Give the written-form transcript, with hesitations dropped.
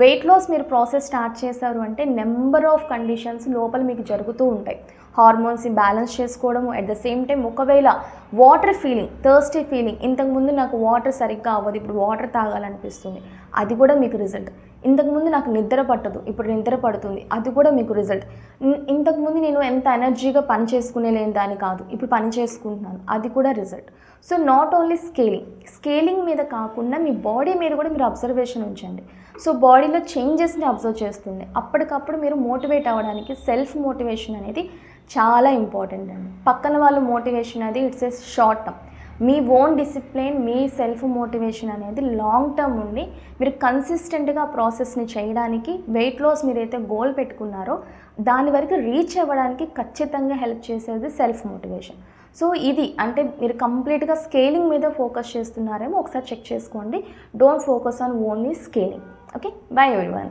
Weight loss మీరు process start చేశారు అంటే నెంబర్ ఆఫ్ కండిషన్స్ లోపల మీకు జరుగుతూ ఉంటాయి. హార్మోన్స్ని బ్యాలెన్స్ చేసుకోవడము, అట్ ద సేమ్ టైం ఒకవేళ వాటర్ ఫీలింగ్, థర్స్టీ ఫీలింగ్, ఇంతకుముందు నాకు వాటర్ సరిగ్గా అవ్వదు, ఇప్పుడు వాటర్ తాగాలనిపిస్తుంది, అది కూడా మీకు రిజల్ట్. ఇంతకుముందు నాకు నిద్ర పట్టదు, ఇప్పుడు నిద్ర పడుతుంది, అది కూడా మీకు రిజల్ట్. ఇంతకుముందు నేను ఎంత ఎనర్జీగా పని చేసుకునేలేని దాన్ని కాదు, ఇప్పుడు పని చేసుకుంటున్నాను, అది కూడా result. So not only scaling మీద కాకుండా మీ బాడీ మీద కూడా మీరు అబ్జర్వేషన్ ఉంచండి. సో బాడీలో చేంజెస్ని అబ్జర్వ్ చేస్తుంది. అప్పటికప్పుడు మీరు మోటివేట్ అవ్వడానికి సెల్ఫ్ మోటివేషన్ అనేది చాలా ఇంపార్టెంట్ అండి. పక్కన వాళ్ళు మోటివేషన్ అది it's a short term. Me own discipline, me self motivation అనేది లాంగ్ టర్మ్ ఉండి మీరు కన్సిస్టెంట్గా ప్రాసెస్ని చేయడానికి, వెయిట్ లాస్ మీరైతే గోల్ పెట్టుకున్నారో దాని వరకు రీచ్ అవ్వడానికి ఖచ్చితంగా హెల్ప్ చేసేది సెల్ఫ్ మోటివేషన్. సో ఇది అంటే మీరు కంప్లీట్గా స్కేలింగ్ మీద ఫోకస్ చేస్తున్నారేమో ఒకసారి చెక్ చేసుకోండి. Don't focus on only scaling. Okay, by everyone.